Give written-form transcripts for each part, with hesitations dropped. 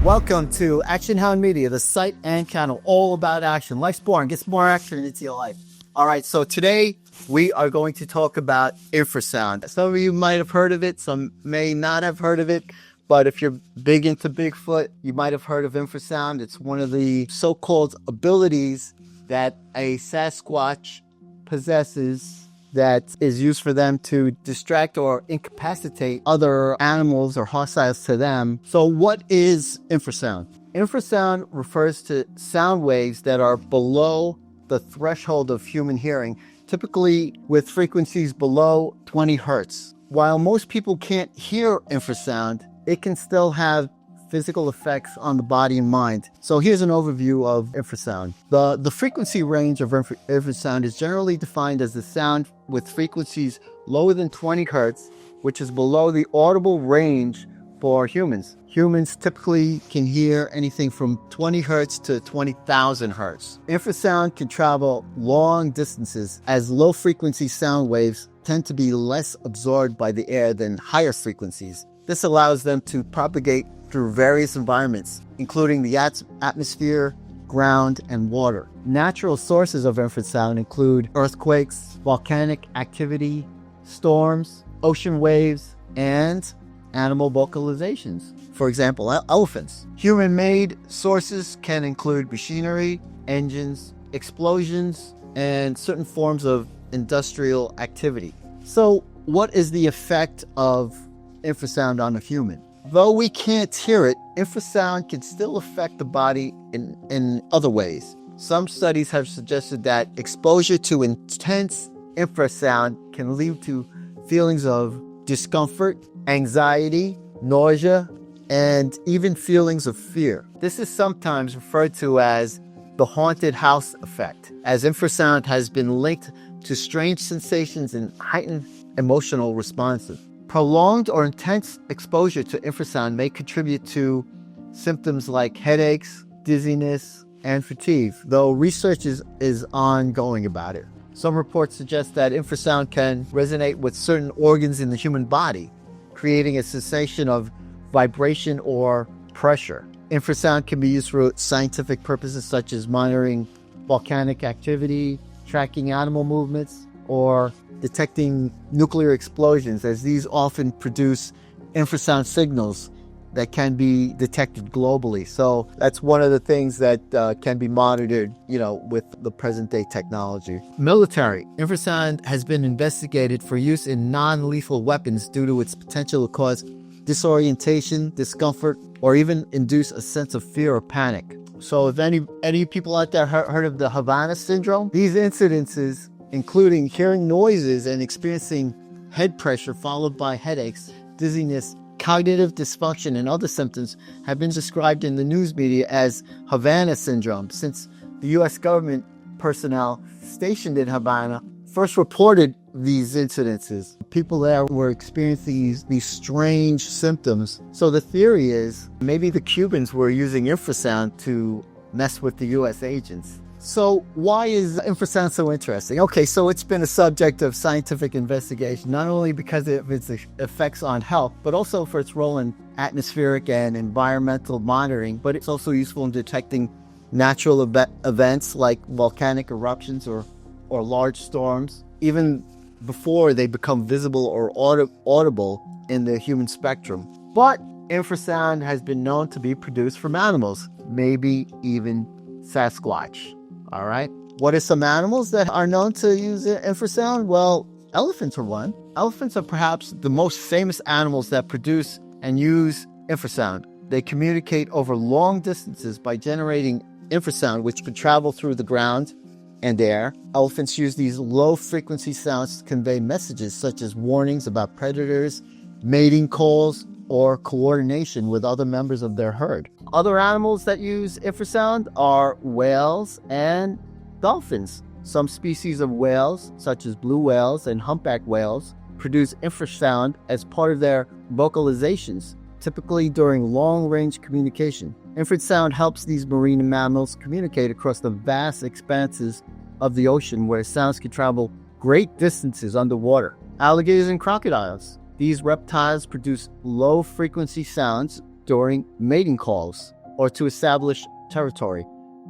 Welcome to Action Hound Media, the site and channel all about action. Life's boring, gets more action into your life. All right, so today we are going to talk about infrasound. Some of you might have heard of it, some may not have heard of it, but if you're big into Bigfoot, you might have heard of infrasound. It's one of the so-called abilities that a Sasquatch possesses that is used for them to distract or incapacitate other animals or hostiles to them. So what is infrasound? Infrasound refers to sound waves that are below the threshold of human hearing, typically with frequencies below 20 hertz. While most people can't hear infrasound, it can still have physical effects on the body and mind. So here's an overview of infrasound. The frequency range of infrasound is generally defined as the sound with frequencies lower than 20 hertz, which is below the audible range for humans. Humans typically can hear anything from 20 hertz to 20,000 hertz. Infrasound can travel long distances as low frequency sound waves tend to be less absorbed by the air than higher frequencies. This allows them to propagate through various environments, including the atmosphere, ground, and water. Natural sources of infrasound include earthquakes, volcanic activity, storms, ocean waves, and animal vocalizations. For example, elephants. Human-made sources can include machinery, engines, explosions, and certain forms of industrial activity. So, what is the effect of infrasound on a human? Though we can't hear it, infrasound can still affect the body in other ways. Some studies have suggested that exposure to intense infrasound can lead to feelings of discomfort, anxiety, nausea, and even feelings of fear. This is sometimes referred to as the haunted house effect, as infrasound has been linked to strange sensations and heightened emotional responses. Prolonged or intense exposure to infrasound may contribute to symptoms like headaches, dizziness, and fatigue, though research is ongoing about it. Some reports suggest that infrasound can resonate with certain organs in the human body, creating a sensation of vibration or pressure. Infrasound can be used for scientific purposes such as monitoring volcanic activity, tracking animal movements, or detecting nuclear explosions, as these often produce infrasound signals that can be detected globally. So that's one of the things that can be monitored, with the present day technology. Military. Infrasound has been investigated for use in non-lethal weapons due to its potential to cause disorientation, discomfort, or even induce a sense of fear or panic. So if any people out there heard of the Havana syndrome, these incidences, including hearing noises and experiencing head pressure followed by headaches, dizziness, cognitive dysfunction, and other symptoms, have been described in the news media as Havana syndrome, since the U.S. government personnel stationed in Havana first reported these incidences. People there were experiencing these strange symptoms. So the theory is maybe the Cubans were using infrasound to mess with the U.S. agents. So why is infrasound so interesting? Okay, so it's been a subject of scientific investigation, not only because of its effects on health, but also for its role in atmospheric and environmental monitoring. But it's also useful in detecting natural events like volcanic eruptions or large storms, even before they become visible or audible in the human spectrum. But infrasound has been known to be produced from animals, maybe even Sasquatch. All right. What are some animals that are known to use infrasound? Well, elephants are one. Elephants are perhaps the most famous animals that produce and use infrasound. They communicate over long distances by generating infrasound, which can travel through the ground and air. Elephants use these low-frequency sounds to convey messages such as warnings about predators, mating calls, or coordination with other members of their herd. Other animals that use infrasound are whales and dolphins. Some species of whales, such as blue whales and humpback whales, produce infrasound as part of their vocalizations, typically during long-range communication. Infrasound helps these marine mammals communicate across the vast expanses of the ocean where sounds can travel great distances underwater. Alligators and crocodiles. These reptiles produce low-frequency sounds during mating calls. or to establish territory.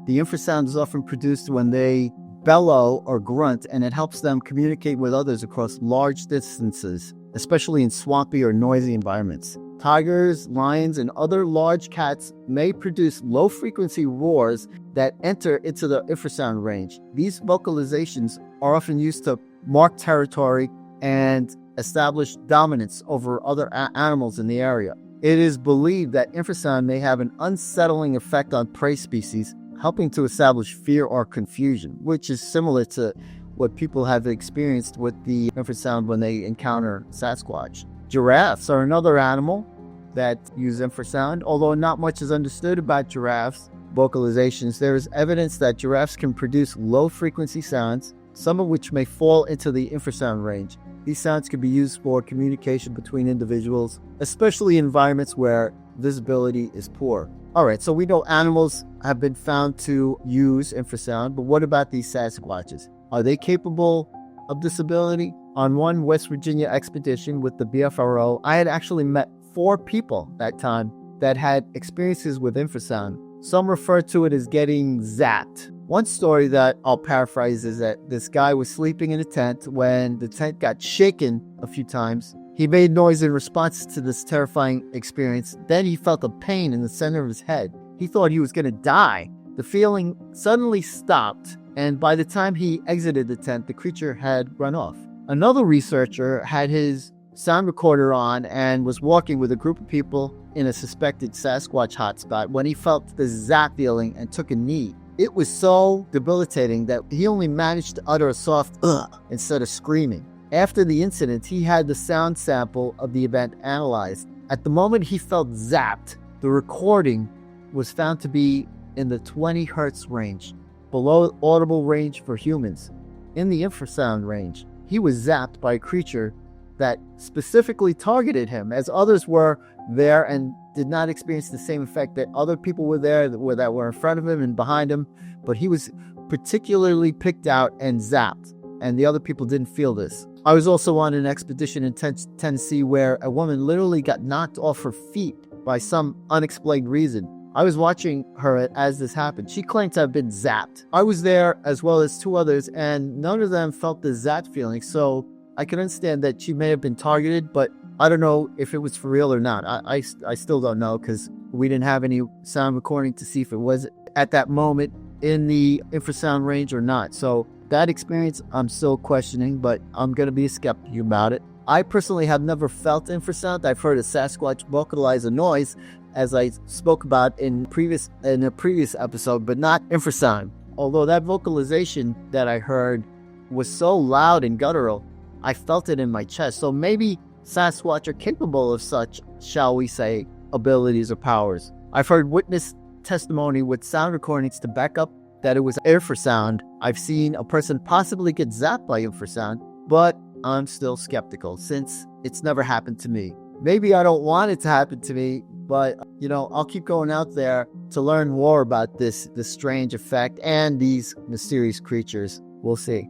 The infrasound is often produced when they bellow or grunt, and it helps them communicate with others across large distances, especially in swampy or noisy environments. Tigers, lions, and other large cats may produce low-frequency roars that enter into the infrasound range. These vocalizations are often used to mark territory and establish dominance over other animals in the area. It is believed that infrasound may have an unsettling effect on prey species, helping to establish fear or confusion, which is similar to what people have experienced with the infrasound when they encounter Sasquatch. Giraffes are another animal that use infrasound. Although not much is understood about giraffes' vocalizations, there is evidence that giraffes can produce low-frequency sounds, some of which may fall into the infrasound range. These sounds can be used for communication between individuals, especially in environments where visibility is poor. All right, so we know animals have been found to use infrasound, but what about these Sasquatches? Are they capable of this ability? On one West Virginia expedition with the BFRO, I had actually met 4 people that time that had experiences with infrasound. Some refer to it as getting zapped. One story that I'll paraphrase is that this guy was sleeping in a tent when the tent got shaken a few times. He made noise in response to this terrifying experience. Then he felt a pain in the center of his head. He thought he was going to die. The feeling suddenly stopped, and by the time he exited the tent, the creature had run off. Another researcher had his sound recorder on and was walking with a group of people in a suspected Sasquatch hotspot when he felt the zap feeling and took a knee. It was so debilitating that he only managed to utter a soft ugh instead of screaming. After the incident, he had the sound sample of the event analyzed. At the moment he felt zapped, the recording was found to be in the 20 hertz range, below audible range for humans. In the infrasound range, he was zapped by a creature that specifically targeted him, as others were there and did not experience the same effect. That other people were there that were in front of him and behind him, but he was particularly picked out and zapped, and the other people didn't feel this. I was also on an expedition in Tennessee where a woman literally got knocked off her feet by some unexplained reason. I was watching her as this happened. She claimed to have been zapped. I was there as well as 2 others, and none of them felt the zap feeling, so I can understand that she may have been targeted, but I don't know if it was for real or not. I still don't know, because we didn't have any sound recording to see if it was at that moment in the infrasound range or not. So that experience I'm still questioning, but I'm going to be skeptical about it. I personally have never felt infrasound. I've heard a Sasquatch vocalize a noise, as I spoke about in a previous episode, but not infrasound. Although that vocalization that I heard was so loud and guttural, I felt it in my chest. So maybe Sasquatch are capable of such, shall we say, abilities or powers. I've heard witness testimony with sound recordings to back up that it was infrasound. I've seen a person possibly get zapped by infrasound, but I'm still skeptical since it's never happened to me. Maybe I don't want it to happen to me, but I'll keep going out there to learn more about this strange effect and these mysterious creatures. We'll see.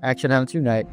Action on tonight.